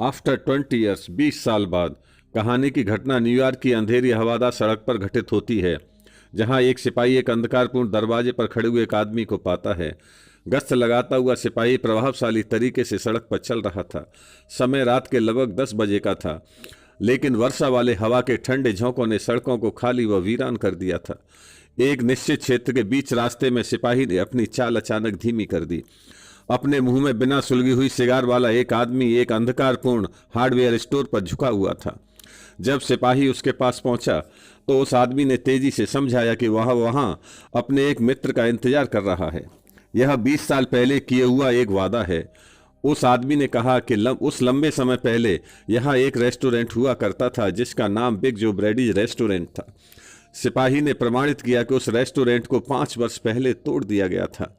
After 20 years 20 साल बाद कहानी की घटना न्यूयॉर्क की अंधेरी हवादार सड़क पर घटित होती है, जहां एक सिपाही एक अंधकारपूर्ण दरवाजे पर खड़े हुए एक आदमी को पाता है। गश्त लगाता हुआ सिपाही प्रभावशाली तरीके से सड़क पर चल रहा था। समय रात के लगभग 10 बजे का था, लेकिन वर्षा वाले हवा के ठंडे झोंकों ने सड़कों को खाली व वीरान कर दिया था। एक निश्चित क्षेत्र के बीच रास्ते में सिपाही ने अपनी चाल अचानक धीमी कर दी। अपने मुंह में बिना सुलगी हुई सिगार वाला एक आदमी एक अंधकारपूर्ण हार्डवेयर स्टोर पर झुका हुआ था। जब सिपाही उसके पास पहुंचा तो उस आदमी ने तेजी से समझाया कि वहां अपने एक मित्र का इंतजार कर रहा है। यह 20 साल पहले किए हुआ एक वादा है। उस आदमी ने कहा कि उस लंबे समय पहले यहाँ एक रेस्टोरेंट हुआ करता था जिसका नाम बिग जो ब्रैडीज रेस्टोरेंट था। सिपाही ने प्रमाणित किया कि उस रेस्टोरेंट को 5 वर्ष पहले तोड़ दिया गया था।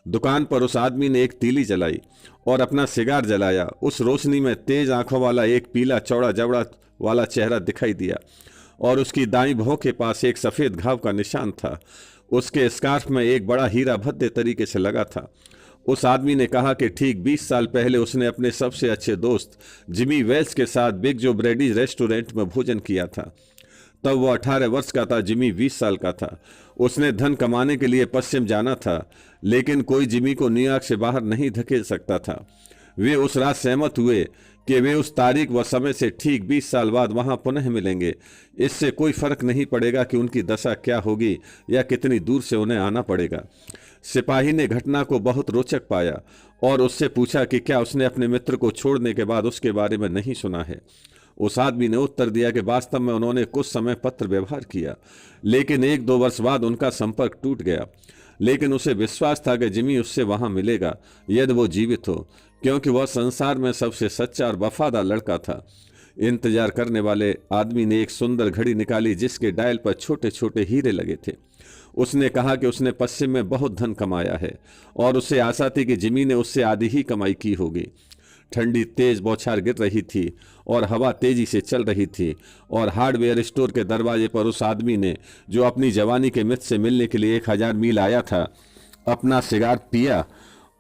दुकान पर उस आदमी ने एक तीली जलाई और अपना सिगार जलाया। उस रोशनी में तेज आंखों वाला एक पीला चौड़ा जबड़ा वाला चेहरा दिखाई दिया और उसकी दाईं भौं के पास एक सफ़ेद घाव का निशान था। उसके स्कार्फ में एक बड़ा हीरा भद्दे तरीके से लगा था। उस आदमी ने कहा कि ठीक 20 साल पहले उसने अपने सबसे अच्छे दोस्त जिमी वेल्स के साथ बिग जो ब्रैडीज रेस्टोरेंट में भोजन किया था। तब वो 18 वर्ष का था, जिमी 20 साल का था। उसने धन कमाने के लिए पश्चिम जाना था, लेकिन कोई जिमी को न्यूयॉर्क से बाहर नहीं धकेल सकता था। वे उस रात सहमत हुए कि वे उस तारीख व समय से ठीक 20 साल बाद वहां पुनः मिलेंगे। इससे कोई फर्क नहीं पड़ेगा कि उनकी दशा क्या होगी या कितनी दूर से उन्हें आना पड़ेगा। सिपाही ने घटना को बहुत रोचक पाया और उससे पूछा कि क्या उसने अपने मित्र को छोड़ने के बाद उसके बारे में नहीं सुना है। उस आदमी ने उत्तर दिया कि वास्तव में उन्होंने कुछ समय पत्र व्यवहार किया, लेकिन 1-2 वर्ष बाद उनका संपर्क टूट गया। लेकिन उसे विश्वास था कि जिमी उससे वहां मिलेगा यदि वो जीवित हो, क्योंकि वह संसार में सबसे सच्चा और वफादार लड़का था। इंतजार करने वाले आदमी ने एक सुंदर घड़ी निकाली जिसके डायल पर छोटे छोटे हीरे लगे थे। उसने कहा कि उसने पश्चिम में बहुत धन कमाया है और उसे आशा थी कि जिमी ने उससे आधी ही कमाई की होगी। ठंडी तेज बौछार गिर रही थी और हवा तेजी से चल रही थी और हार्डवेयर स्टोर के दरवाजे पर उस आदमी ने, जो अपनी जवानी के मित्र से मिलने के लिए 1000 मील आया था, अपना सिगार पिया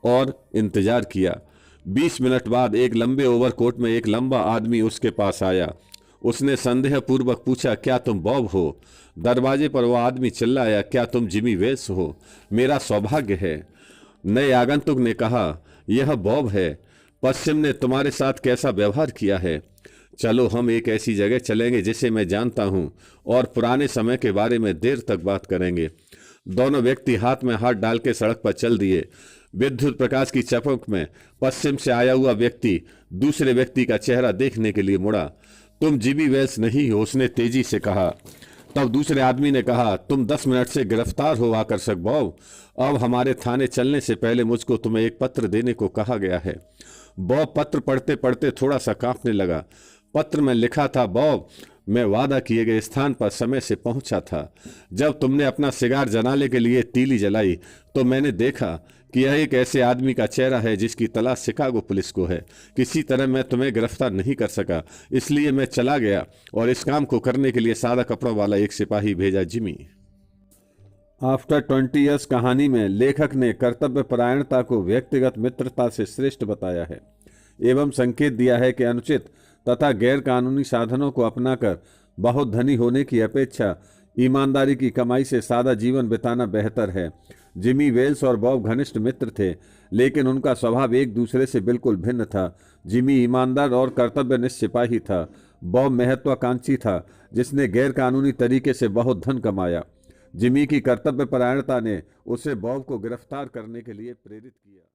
और इंतजार किया। 20 मिनट बाद एक लंबे ओवरकोट में एक लंबा आदमी उसके पास आया। उसने संदेहपूर्वक पूछा, क्या तुम बॉब हो? दरवाजे पर वह आदमी चिल्लाया, क्या तुम जिमी वेल्स हो? मेरा सौभाग्य है। नए आगंतुक ने कहा, यह बॉब है। पश्चिम ने तुम्हारे साथ कैसा व्यवहार किया है? चलो हम एक ऐसी जगह चलेंगे जिसे मैं जानता हूं और पुराने समय के बारे में देर तक बात करेंगे। दोनों व्यक्ति हाथ में हाथ डाल के सड़क पर चल दिए। विद्युत प्रकाश की चपक में पश्चिम से आया हुआ व्यक्ति दूसरे व्यक्ति का चेहरा देखने के लिए मुड़ा। तुम जिमी वेल्स नहीं हो, उसने तेजी से कहा। तब दूसरे आदमी ने कहा, तुम 10 मिनट से गिरफ्तार हो आकर्षक बॉब। अब हमारे थाने चलने से पहले मुझको तुम्हें एक पत्र देने को कहा गया है। बॉब पत्र पढ़ते पढ़ते थोड़ा सा कांपने लगा। पत्र में लिखा था, बॉब, मैं वादा किए गए स्थान पर समय से पहुंचा था। जब तुमने अपना सिगार जलाने के लिए तीली जलाई तो मैंने देखा कि यह एक ऐसे आदमी का चेहरा है जिसकी तलाश शिकागो पुलिस को है। किसी तरह मैं तुम्हें गिरफ्तार नहीं कर सका, इसलिए मैं चला गया और इस काम को करने के लिए सादा कपड़ों वाला एक सिपाही भेजा, जिमी। आफ्टर 20 ईयर्स कहानी में लेखक ने कर्तव्यपरायणता को व्यक्तिगत मित्रता से श्रेष्ठ बताया है एवं संकेत दिया है कि अनुचित तथा गैर कानूनी साधनों को अपनाकर बहुत धनी होने की अपेक्षा ईमानदारी की कमाई से सादा जीवन बिताना बेहतर है। जिमी वेल्स और बॉब घनिष्ठ मित्र थे, लेकिन उनका स्वभाव एक दूसरे से बिल्कुल भिन्न था। जिमी ईमानदार और कर्तव्यनिष्ठ सिपाही था। बॉब महत्वाकांक्षी था जिसने गैर कानूनी तरीके से बहुत धन कमाया। जिमी की कर्तव्यपरायणता ने उसे बॉब को गिरफ्तार करने के लिए प्रेरित किया।